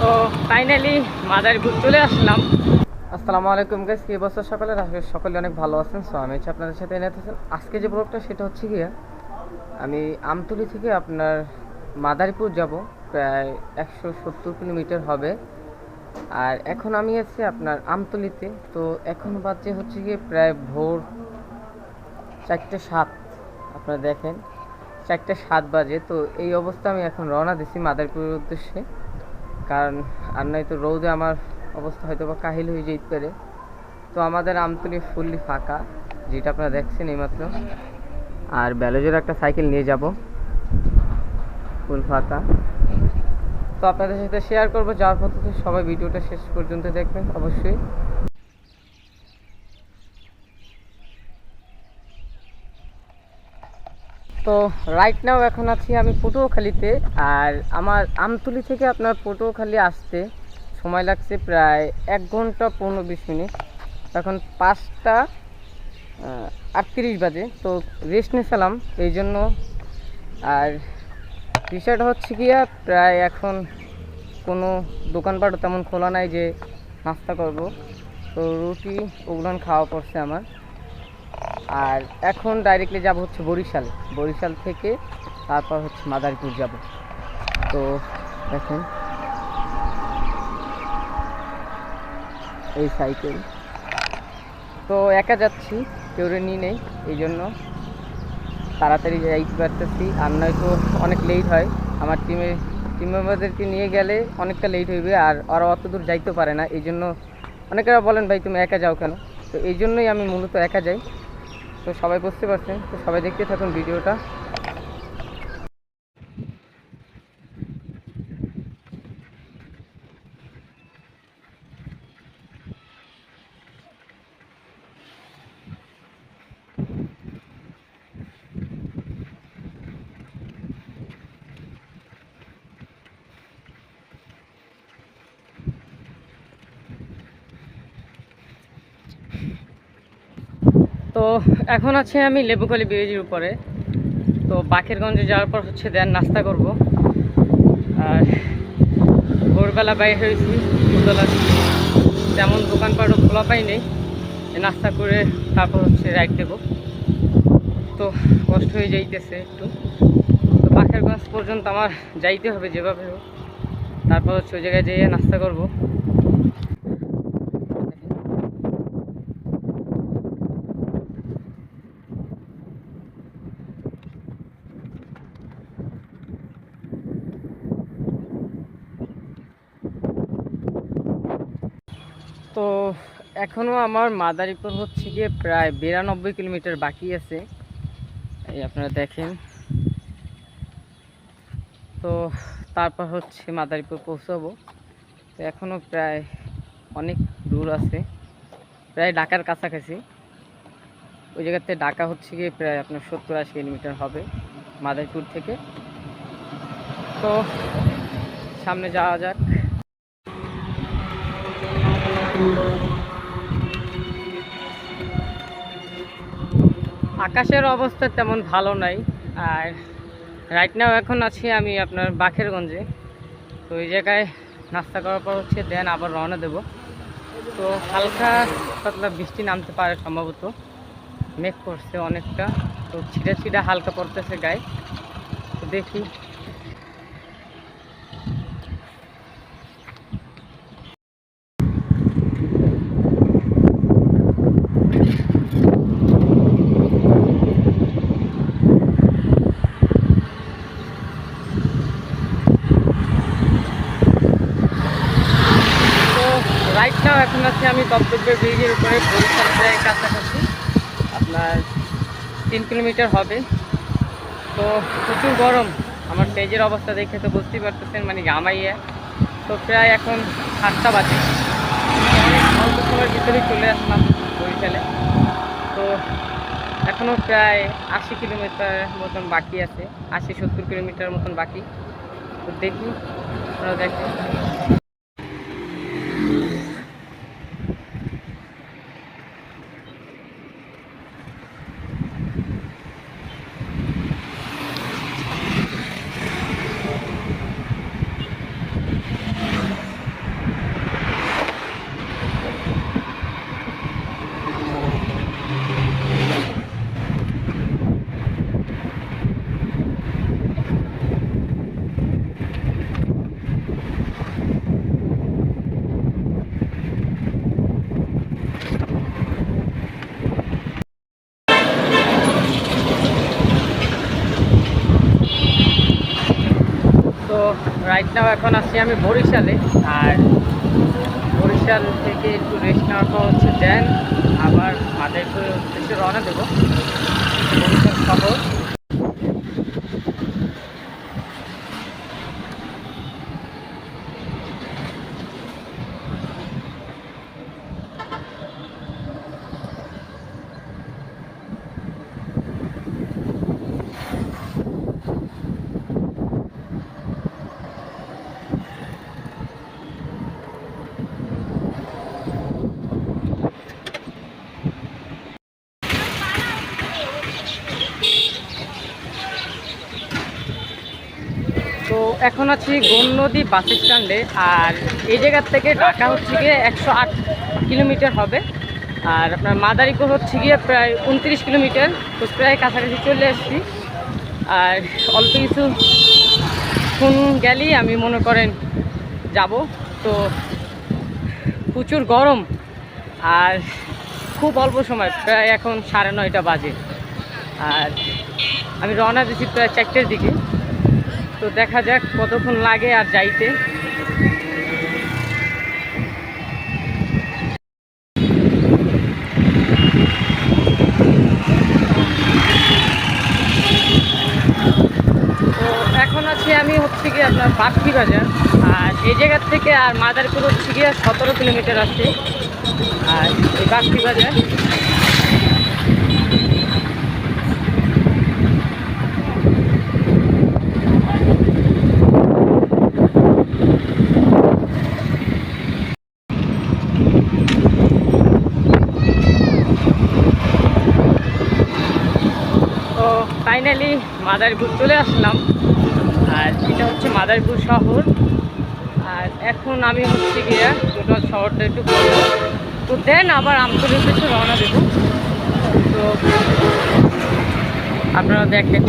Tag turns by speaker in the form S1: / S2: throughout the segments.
S1: তো ফাইনালি মাদারীপুর চলে আসলাম। আসসালামু আলাইকুম গাইস, কি অবস্থা সকলের? আসলে সকলে অনেক ভালো আছেন। সো আমি হচ্ছে আপনাদের সাথে এনেতেছেন আজকে যে ব্লগটা, সেটা হচ্ছে গিয়ে আমি আমতলী থেকে আপনার মাদারীপুর যাব, প্রায় 170 কিলোমিটার হবে। আর এখন আমি আছি আপনার আমতলীতে। তো এখন বাজে হচ্ছে গিয়ে প্রায় ভোর 4:07। আপনারা দেখেন 4:07 বাজে। তো এই অবস্থা আমি এখন রওনা দিছি মাদারীপুরের উদ্দেশ্যে, কারণ আর নাই তো রোদে আমার অবস্থা হয়তো বা কাহিল হয়ে যেতে পারে। তো আমাদের আমতলী ফুললি ফাঁকা, যেটা আপনারা দেখছেন এইমাত্র। আর ব্যালোজের একটা সাইকেল নিয়ে যাব, ফুল ফাঁকা। তো আপনাদের সাথে শেয়ার করবো যাওয়ার পথে। সবাই ভিডিওটা শেষ পর্যন্ত দেখবেন অবশ্যই। তো রাইট নাও এখন আছি আমি পটুয়াখালীতে। আর আমার আমতলী থেকে আপনার পটুয়াখালী আসতে সময় লাগছে প্রায় 1 ঘন্টা 15-20 মিনিট। এখন 5:38 বাজে। তো রেস্ট নিয়েছিলাম এই জন্য। আর বিষয়টা হচ্ছে গিয়া প্রায় এখন কোনো দোকানপাটও তেমন খোলা নাই যে নাস্তা করব। তো রুটি ওগুলো খাওয়া পড়ছে আমার। আর এখন ডাইরেক্টলি যাব হচ্ছে বরিশালে। বরিশাল থেকে তারপর হচ্ছে মাদারীপুর যাব। তো দেখেন এই সাইকেল, তো একা যাচ্ছি, কেউ নিয়ে নেই, এই জন্য তাড়াতাড়ি যাইতে পারতেছি। আর নয়তো অনেক লেট হয়। আমার টিম মেম্বারদেরকে নিয়ে গেলে অনেকটা লেট হইবে, আর ওরা অত দূর যাইতে পারে না। এই জন্য অনেকেরা বলেন ভাই তুমি একা যাও কেন। তো এই জন্যই আমি মূলত একা যাই। তো সবাই বুঝতে পারছেন, তো সবাই দেখতে থাকুন ভিডিওটা। তো এখন আছে আমি লেবুখালী ব্রিজের উপরে। তো বাকেরগঞ্জে যাওয়ার পর হচ্ছে দেন নাস্তা করব। আর ভোরবেলা বাইরে হয়েছি, দুতলা তেমন দোকানপাটও খোলা পাই নেই। নাস্তা করে তারপর হচ্ছে রাইড দেবো। তো কষ্ট হয়ে যাইতেছে একটু। তো বাকেরগঞ্জ পর্যন্ত আমার যাইতে হবে যেভাবে হোক। তারপর হচ্ছে ওই জায়গায় যেয়ে নাস্তা করব। তো এখনও আমার মাদারীপুর হচ্ছে গিয়ে প্রায় 92 কিলোমিটার বাকি আছে, এই আপনারা দেখেন। তো তারপর হচ্ছে মাদারীপুর পৌঁছাবো। তো এখনও প্রায় অনেক দূর আছে, প্রায় ঢাকার কাছাকাছি। ওই জায়গাতে ঢাকা হচ্ছে গিয়ে প্রায় আপনার 70-80 কিলোমিটার হবে মাদারীপুর থেকে। তো সামনে যাওয়া যাক। আকাশের অবস্থা তেমন ভালো নাই। আর রাইট নাও এখন আছি আমি আপনার বাকেরগঞ্জে। তো এই জায়গায় নাস্তা করার পর হচ্ছে দেন আবার রওনা দেব। তো হালকা পাতলা বৃষ্টি নামতে পারে সম্ভবত, মেঘ করছে অনেকটা। তো ছিটা ছিটা হালকা পড়তেছে গায়ে। তো দেখি। রাইট নাও এখন আছি আমি দপদপে ব্রিজের উপরে, বরিশাল প্রায় কাছাকাছি, আপনার 3 কিলোমিটার হবে। তো প্রচুর গরম, আমার স্টেজের অবস্থা দেখে তো বুঝতেই পারতেছেন, মানে ঘামাইয়া। তো প্রায় এখন 7টা বাজে। অনেক অল্প সময়ের ভিতরেই চলে আসলাম বরিশালে। তো এখনও প্রায় 80 কিলোমিটার মতন বাকি আছে, 80-70 কিলোমিটার মতন বাকি। তো দেখি, আপনারা দেখেন। রাইট নাও এখন আছি আমি বরিশালে। আর বরিশাল থেকে একটু রেস্ট নেওয়ার পর হচ্ছে দেন আবার মাদারীপুরের উদ্দেশ্যে রওনা দেবো, বরিশাল শহর। তো এখন আছি গৌরনদী বাস স্ট্যান্ডে। আর এই জায়গার থেকে ঢাকা হচ্ছে গিয়ে 108 কিলোমিটার হবে। আর আপনার মাদারীপুর হচ্ছে গিয়ে প্রায় 29 কিলোমিটার। তো প্রায় কাছাকাছি চলে আসছি। আর অল্প কিছু ফোন গেলেই আমি মনে করেন যাব। তো প্রচুর গরম আর খুব অল্প সময়, প্রায় এখন 9:30 বাজে। আর আমি রওনা দিচ্ছি প্রায় 4টের দিকে। তো দেখা যাক কতক্ষণ লাগে আর যাইতে। তো এখন আছি আমি হচ্ছে গিয়ে আপনার বাগদি বাজার। আর এই জায়গার থেকে আর মাদারীপুর হচ্ছে গিয়ে 17 কিলোমিটার আছে। আর এই বাগদি বাজার তো ফাইনালি মাদারীপুর চলে আসলাম। আর এটা হচ্ছে মাদারীপুর শহর। আর এখন আমি হচ্ছে গিয়ে টোটাল শহরটা একটু ঘুরবো। তো দেন আবার আমতলীর উদ্দেশ্যে রওনা দেবো। তো আপনারা দেখেন।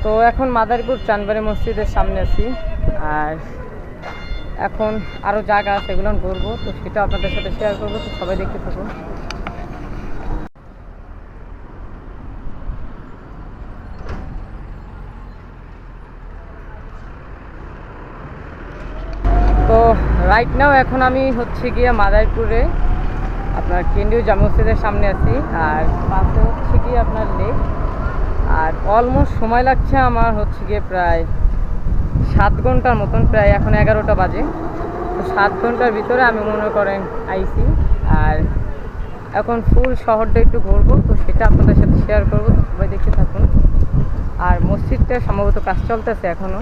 S1: তো এখন মাদারীপুর চানবাড়ি মসজিদের সামনে আছি। আর এখন আরও জায়গা আছে, এগুলো ঘুরবো। তো সেটা আপনাদের সাথে শেয়ার করবো। তো সবাই দেখতে থাকুন। তো রাইট নাও এখন আমি হচ্ছে গিয়ে মাদারীপুরে আপনার কেন্দ্রীয় জামে মসজিদের সামনে আছি। আর পাশে হচ্ছে গিয়ে আপনার লেক। আর অলমোস্ট সময় লাগছে আমার হচ্ছে গিয়ে প্রায় 7 ঘন্টার মতন, প্রায় এখন 11টা বাজে। তো 7 ঘন্টার ভিতরে আমি মনে করেন আইছি। আর এখন ফুল শহরটা একটু ঘুরবো। তো সেটা আপনাদের সাথে শেয়ার করবো। তো সবাই দেখতে থাকুন। আর মসজিদটা সম্ভবত কাজ চলতেছে এখনও।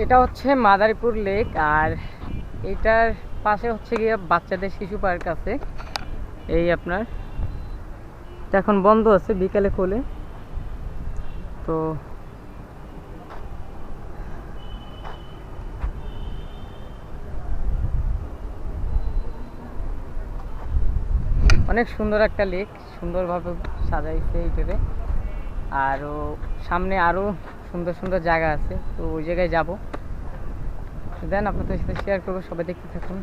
S1: এটা হচ্ছে মাদারীপুর লেক। আর এটার পাশে হচ্ছে গিয়ে বাচ্চাদের শিশু পার্ক আছে। এই আপনার এখন বন্ধ আছে, বিকালে খোলে। তো অনেক সুন্দর একটা লেক, সুন্দরভাবে সাজাইছে এইটারে। আরও সামনে আরও সুন্দর সুন্দর জায়গা আছে। তো ওই জায়গায় যাব। দেন আপনাদের সাথে শেয়ার করবো, সবাই দেখতে থাকুন।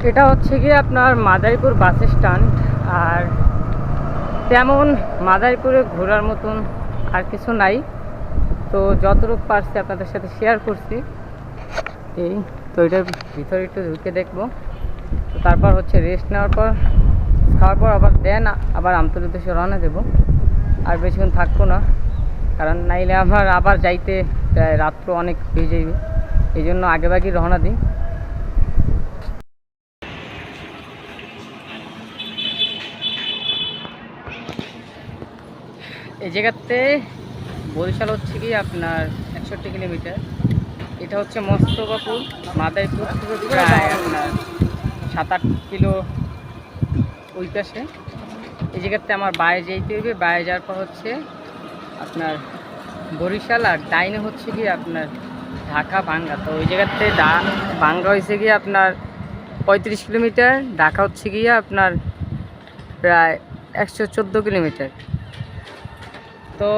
S1: এটা হচ্ছে কি আপনার মাদারীপুর বাস স্ট্যান্ড। আর তেমন মাদারীপুরে ঘোরার মতন আর কিছু নাই, তো যতটুকু পারছি আপনাদের সাথে শেয়ার করছি। এই তো এটার ভিতরে একটু ঢুকে দেখবো, তো তারপর হচ্ছে রেস্ট নেওয়ার পর খাওয়ার পর আবার আমতলী উদ্দেশ্যে রওনা দেবো। আর বেশিক্ষণ থাকবো না, কারণ নাইলে আমার আবার যাইতে প্রায় রাত্র অনেক হয়ে যাবে, এই জন্য আগেভাগেই রওনা দিই। এই জায়গাতে বরিশাল হচ্ছে কি আপনার 61 কিলোমিটার। এটা হচ্ছে মোস্তফাপুর, মাদারীপুর থেকে প্রায় আপনার 7-8 কিলো ওই পাশে। এই জায়গাতে আমার বাইরে যেতে হবে, বাইরে যাওয়ার পর হচ্ছে আপনার বরিশাল, আর ডাইনে হচ্ছে কি আপনার ঢাকা বাঙ্গা। তো ওই জায়গাতে বাঙ্গা হয়েছে গিয়ে আপনার 35 কিলোমিটার, ঢাকা হচ্ছে গিয়ে আপনার প্রায় 114 কিলোমিটার। তো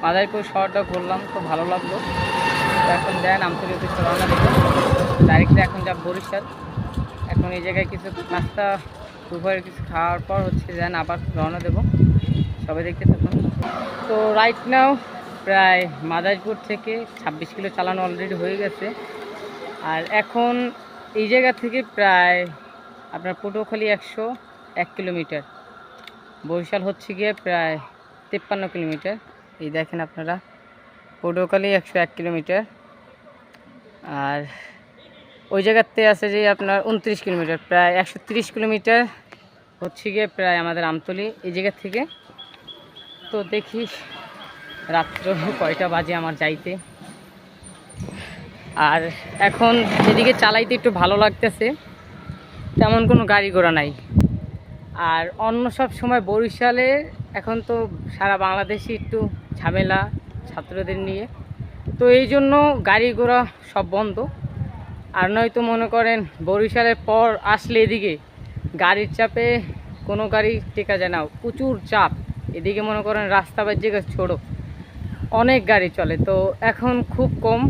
S1: মাদারীপুর শহরটা ঘুরলাম, তো ভালো লাগলো। তো এখন দেন আমতলী উদ্দেশ্যে রওনা দেবো, ডাইরেক্টলি এখন যাব বরিশাল। এখন এই জায়গায় কিছু নাস্তা দুপুরের কিছু খাওয়ার পর হচ্ছে দেন আবার রওনা দেবো, সবাই দেখতে থাকুন। তো রাইট নাও প্রায় মাদারীপুর থেকে 26 কিলো চালানো অলরেডি হয়ে গেছে। আর এখন এই জায়গা থেকে প্রায় আপনার পটুয়াখালী 101 কিলোমিটার, বরিশাল হচ্ছে গিয়ে প্রায় 53 কিলোমিটার। এই দেখেন আপনারা, পটুয়াখালী 101 কিলোমিটার, আর ওই জায়গাতে আছে যে আপনার 29 কিলোমিটার, প্রায় 130 কিলোমিটার হচ্ছে গিয়ে প্রায় আমাদের আমতলী এই জায়গা থেকে। তো দেখি রাত্র কয়টা বাজে আমার যাইতে। আর এখন এদিকে চালাইতে একটু ভালো লাগতেছে, তেমন কোনো গাড়ি ঘোড়া নাই। আর অন্য সব সময় বরিশালে এখন তো সারা বাংলাদেশে একটু ঝামেলা ছাত্রদের নিয়ে, তো এই জন্য গাড়ি ঘোড়া সব বন্ধ। আর নয়তো মনে করেন বরিশালের পর আসলে এদিকে গাড়ির চাপে কোনো গাড়ি টেকা যায় না, প্রচুর চাপ। এদিকে মনে করেন রাস্তা বা জায়গা ছোটো, অনেক গাড়ি চলে, তো এখন খুব কম।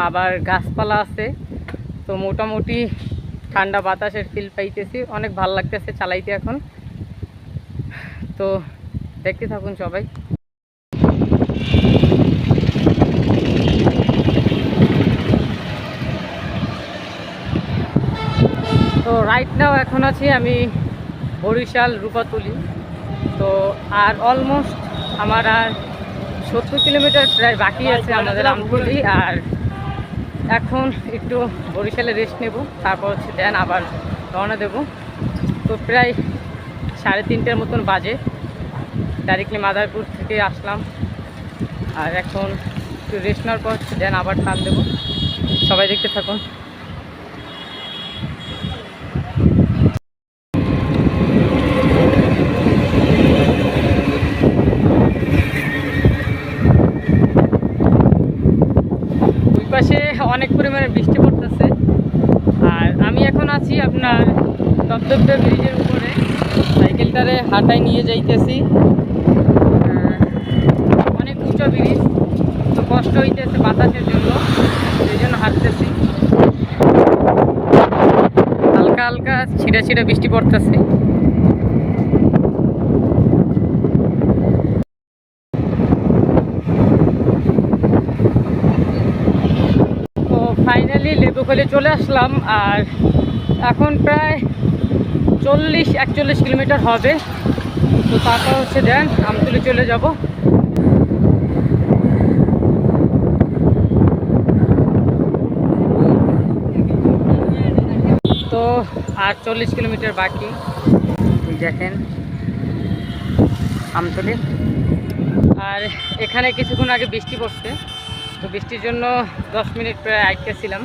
S1: আবার গাছপালা আছে, তো মোটামুটি ঠান্ডা বাতাসের ফিল পাইতেছি, অনেক ভালো লাগতেছে চালাইতে এখন। তো দেখতে থাকুন সবাই। তো রাইট নাও এখন আছি আমি বরিশাল রূপাতলি। তো আর অলমোস্ট আমার আর 70 কিলোমিটার প্রায় বাকি আছে আমাদের আমতলী। আর এখন একটু বরিশালে রেস্ট নেব, তারপর হচ্ছে দেন আবার রওনা দেব। তো প্রায় 3:30টার মতন বাজে, ডাইরেক্টলি মাদারীপুর থেকে আসলাম। আর এখন একটু রেস্ট নেওয়ার পর হচ্ছে দেন আবার টান দেবো, সবাই দেখতে থাকুন। পাশে অনেক পরিমাণে বৃষ্টি পড়তেছে। আর আমি এখন আছি আপনার দপদপে ব্রিজের উপরে, সাইকেলটারে হাঁটায় নিয়ে যাইতেছি। অনেক উঁচু ব্রিজ, তো কষ্ট হইতেছে বাতাসের জন্য, সেই জন্য হাঁটতেছি। হালকা হালকা ছিটা ছিটা বৃষ্টি পড়তেছে। ফাইনালি লেবুখালী চলে আসলাম। আর এখন প্রায় 40-41 কিলোমিটার হবে। তো তারপর হচ্ছে দেন আমতলী চলে যাব। তো আর 40 কিলোমিটার বাকি, দেখেন আমতলী। আর এখানে কিছুক্ষণ আগে বৃষ্টি পড়ছে, তো বৃষ্টির জন্য 10 মিনিট প্রায় আটকেছিলাম।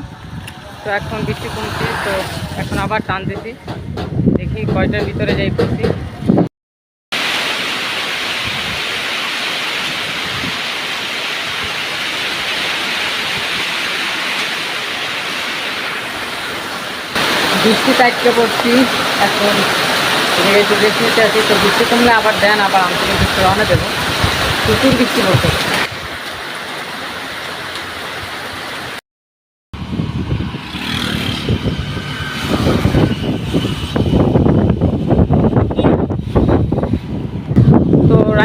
S1: তো এখন বৃষ্টি কমছে, তো এখন আবার টান দিছি, দেখি কয়টার ভিতরে যাই করছি। বৃষ্টি আটকে পড়ছি, এখন একটু রেস্ট নিতে আছি। তো বৃষ্টি কমলে আবার দেন আবার আমতলী রওনা দেবো। প্রচুর বৃষ্টি পড়ছে।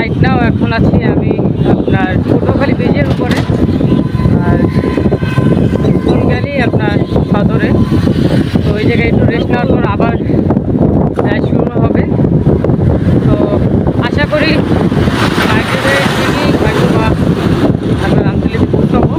S1: রাইট নাও এখন আছি আমি আপনার পটুয়াখালী ব্রিজের উপরে, আর কোন গেলি আপনার সদরে। তো ওই জায়গায় একটু রেস্ট নেওয়ার পর আবার রাইড শুরু হবে। তো আশা করি মাইক্রোওয়েভ থেকেই হয়তো বা আপনার আমতলিতে পৌঁছাবো।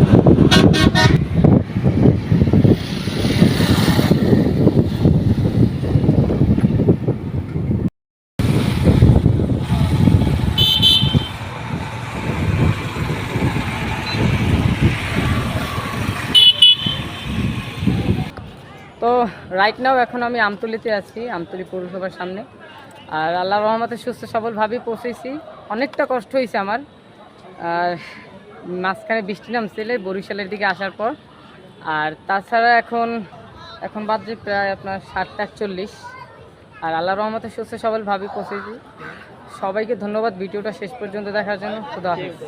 S1: তো রাইট নাও এখন আমি আমতলিতে আছি, আমতলি পৌরসভার সামনে। আর আল্লাহর রহমতে সুস্থ সবলভাবেই পৌঁছেছি। অনেকটা কষ্ট হয়েছে আমার, আর মাঝখানে বৃষ্টি নামছিল বরিশালের দিকে আসার পর। আর তাছাড়া এখন এখন বাজে প্রায় আপনার 7:40। আর আল্লাহর রহমতে সুস্থ সবলভাবেই পৌঁছেছি। সবাইকে ধন্যবাদ ভিডিওটা শেষ পর্যন্ত দেখার জন্য। খুদা হাফেজ।